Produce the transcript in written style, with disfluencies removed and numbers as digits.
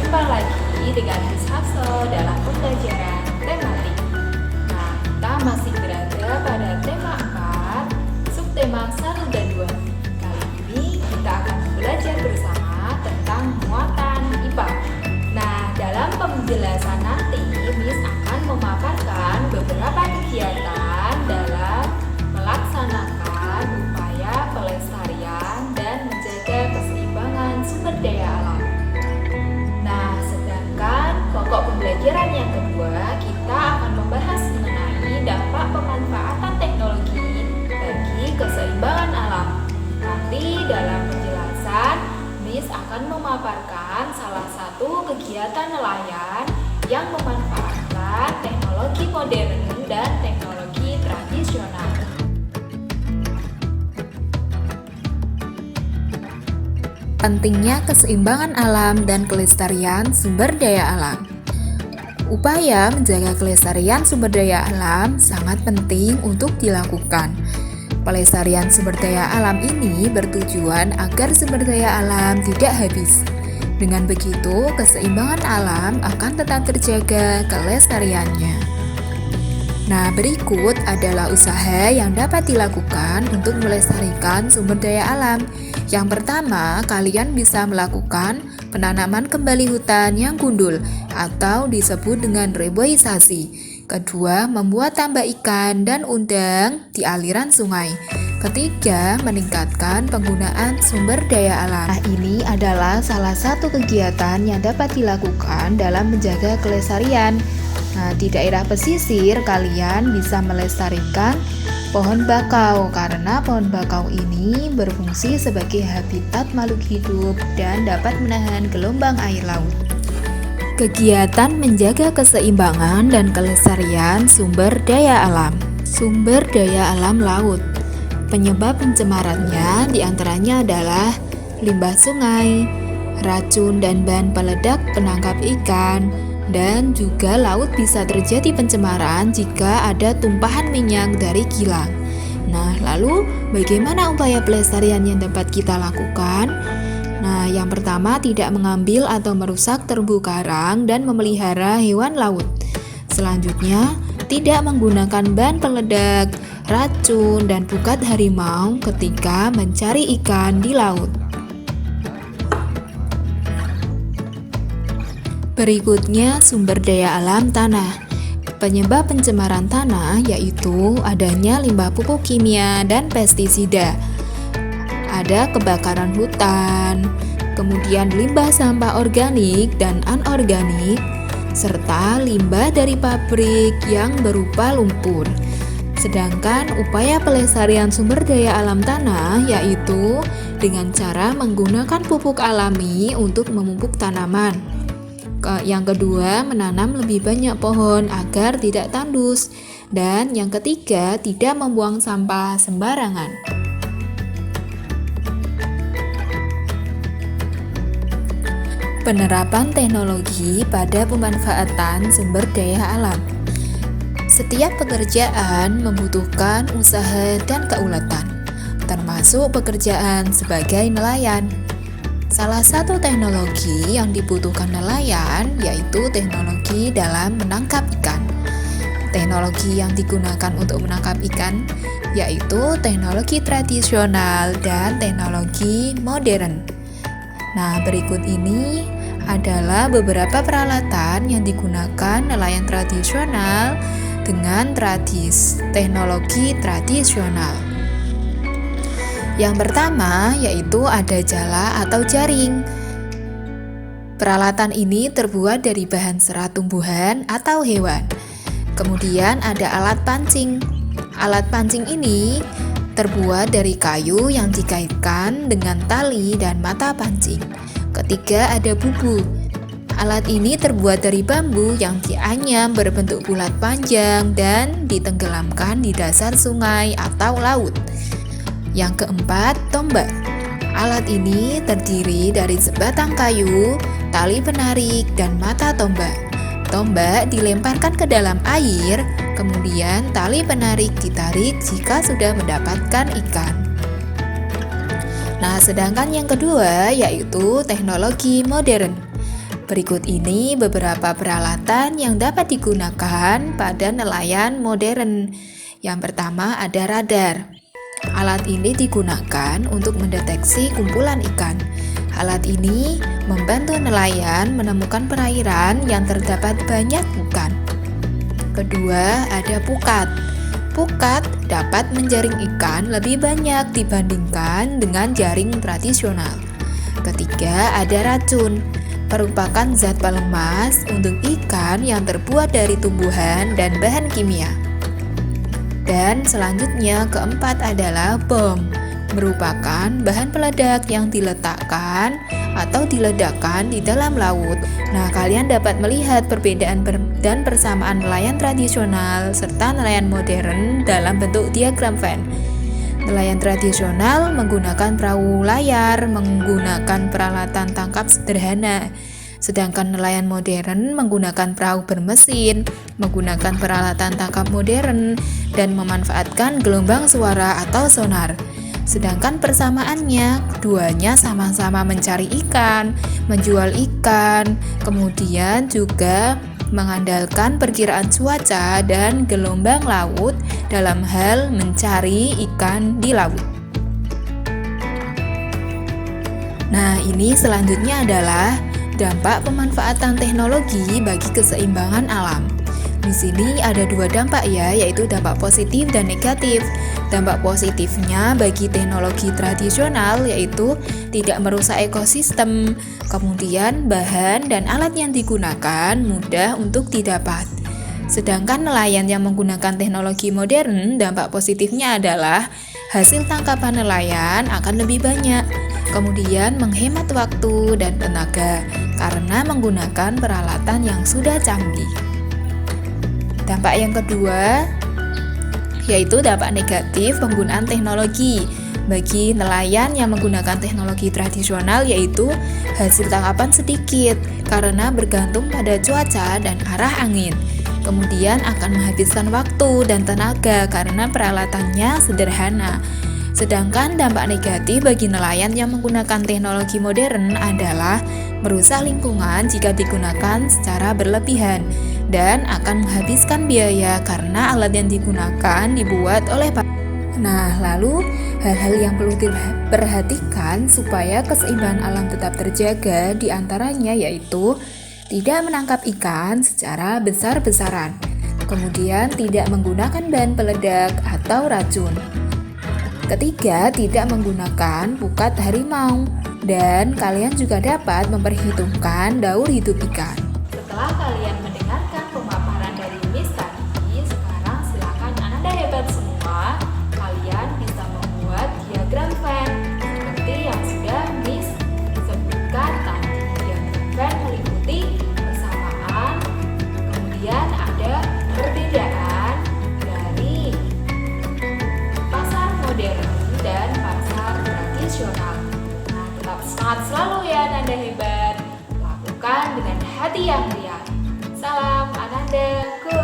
Jumpa lagi dengan Miss Hafso dalam pembelajaran tematik. Nah, kita masih berada pada tema 4, subtema 1 dan 2. Kali ini kita akan belajar bersama tentang muatan IPA. Nah, dalam penjelasan nanti, Miss akan memaparkan beberapa kegiatan dalam melaksanakan upaya pelestarian dan menjaga keseimbangan sumber daya alam. Nah, sedangkan pokok pembelajaran yang kedua, kita akan membahas mengenai dampak pemanfaatan teknologi bagi keseimbangan alam. Nanti dalam penjelasan, Miss akan memaparkan salah satu kegiatan nelayan yang memanfaatkan teknologi modern dan teknologi tradisional. Pentingnya keseimbangan alam dan kelestarian sumber daya alam. Upaya menjaga kelestarian sumber daya alam sangat penting untuk dilakukan. Pelestarian sumber daya alam ini bertujuan agar sumber daya alam tidak habis. Dengan begitu, keseimbangan alam akan tetap terjaga kelestariannya. Nah, berikut adalah usaha yang dapat dilakukan untuk melestarikan sumber daya alam. Yang pertama, kalian bisa melakukan penanaman kembali hutan yang gundul atau disebut dengan reboisasi. Kedua, membuat tambak ikan dan udang di aliran sungai. Ketiga, meningkatkan penggunaan sumber daya alam. Nah, ini adalah salah satu kegiatan yang dapat dilakukan dalam menjaga kelestarian. Nah, di daerah pesisir kalian bisa melestarikan pohon bakau karena pohon bakau ini berfungsi sebagai habitat makhluk hidup dan dapat menahan gelombang air laut. Kegiatan menjaga keseimbangan dan kelestarian sumber daya alam. Sumber daya alam laut. Penyebab pencemarannya diantaranya adalah limbah sungai, racun dan bahan peledak penangkap ikan, dan juga laut bisa terjadi pencemaran jika ada tumpahan minyak dari kilang. Nah, lalu bagaimana upaya pelestarian yang dapat kita lakukan? Nah, yang pertama tidak mengambil atau merusak terumbu karang dan memelihara hewan laut. Selanjutnya, tidak menggunakan bahan peledak, racun, dan pukat harimau ketika mencari ikan di laut. Berikutnya, sumber daya alam tanah. Penyebab pencemaran tanah yaitu adanya limbah pupuk kimia dan pestisida. Ada kebakaran hutan, kemudian limbah sampah organik dan anorganik, serta limbah dari pabrik yang berupa lumpur. Sedangkan upaya pelestarian sumber daya alam tanah yaitu dengan cara menggunakan pupuk alami untuk memupuk tanaman. Yang kedua, menanam lebih banyak pohon agar tidak tandus. Dan yang ketiga, tidak membuang sampah sembarangan. Penerapan teknologi pada pemanfaatan sumber daya alam. Setiap pekerjaan membutuhkan usaha dan keuletan, termasuk pekerjaan sebagai nelayan. Salah satu teknologi yang dibutuhkan nelayan yaitu teknologi dalam menangkap ikan. Teknologi yang digunakan untuk menangkap ikan yaitu teknologi tradisional dan teknologi modern. Nah, berikut ini adalah beberapa peralatan yang digunakan nelayan tradisional dengan teknologi tradisional. Yang pertama yaitu ada jala atau jaring. Peralatan ini terbuat dari bahan serat tumbuhan atau hewan. Kemudian ada alat pancing. Alat pancing ini terbuat dari kayu yang dikaitkan dengan tali dan mata pancing. Ketiga ada bubu. Alat ini terbuat dari bambu yang dianyam berbentuk bulat panjang dan ditenggelamkan di dasar sungai atau laut. Yang keempat, tombak. Alat ini terdiri dari sebatang kayu, tali penarik, dan mata tombak. Tombak dilemparkan ke dalam air, kemudian tali penarik ditarik jika sudah mendapatkan ikan. Nah, sedangkan yang kedua yaitu teknologi modern. Berikut ini beberapa peralatan yang dapat digunakan pada nelayan modern. Yang pertama ada radar. Alat ini digunakan untuk mendeteksi kumpulan ikan. Alat ini membantu nelayan menemukan perairan yang terdapat banyak ikan. Kedua, ada pukat. Pukat dapat menjaring ikan lebih banyak dibandingkan dengan jaring tradisional. Ketiga, ada racun. Merupakan zat pelemas untuk ikan yang terbuat dari tumbuhan dan bahan kimia. Dan selanjutnya keempat adalah bom. Merupakan bahan peledak yang diletakkan atau diledakkan di dalam laut. Nah, kalian dapat melihat perbedaan dan persamaan nelayan tradisional serta nelayan modern dalam bentuk diagram Venn. Nelayan tradisional menggunakan perahu layar, menggunakan peralatan tangkap sederhana. Sedangkan nelayan modern menggunakan perahu bermesin, menggunakan peralatan tangkap modern, dan memanfaatkan gelombang suara atau sonar. Sedangkan persamaannya, keduanya sama-sama mencari ikan, menjual ikan, kemudian juga mengandalkan perkiraan cuaca dan gelombang laut dalam hal mencari ikan di laut. Nah, ini selanjutnya adalah dampak pemanfaatan teknologi bagi keseimbangan alam. Di sini ada dua dampak ya, yaitu dampak positif dan negatif. Dampak positifnya bagi teknologi tradisional yaitu tidak merusak ekosistem, kemudian bahan dan alat yang digunakan mudah untuk didapat. Sedangkan nelayan yang menggunakan teknologi modern, dampak positifnya adalah hasil tangkapan nelayan akan lebih banyak, kemudian menghemat waktu dan tenaga karena menggunakan peralatan yang sudah canggih. Dampak yang kedua yaitu dampak negatif penggunaan teknologi bagi nelayan yang menggunakan teknologi tradisional, yaitu hasil tangkapan sedikit karena bergantung pada cuaca dan arah angin. Kemudian akan menghabiskan waktu dan tenaga karena peralatannya sederhana. Sedangkan dampak negatif bagi nelayan yang menggunakan teknologi modern adalah merusak lingkungan jika digunakan secara berlebihan dan akan menghabiskan biaya karena alat yang digunakan dibuat oleh Nah, lalu hal-hal yang perlu diperhatikan supaya keseimbangan alam tetap terjaga diantaranya yaitu tidak menangkap ikan secara besar-besaran, kemudian tidak menggunakan bahan peledak atau racun. Ketiga, tidak menggunakan pukat harimau, dan kalian juga dapat memperhitungkan daur hidup ikan. Setelah kalian mendengarkan pemaparan dari Miss tadi, sekarang silakan Ananda hebat semua. Kalian bisa membuat diagram Venn seperti yang sudah Miss sebutkan tadi. Diagram Venn meliputi persamaan, kemudian ada perbedaan dari pasar modern dan pasar tradisional. Nah, tetap semangat selalu ya Ananda hebat. Lakukan dengan hati yang riang. Salam Ananda Go!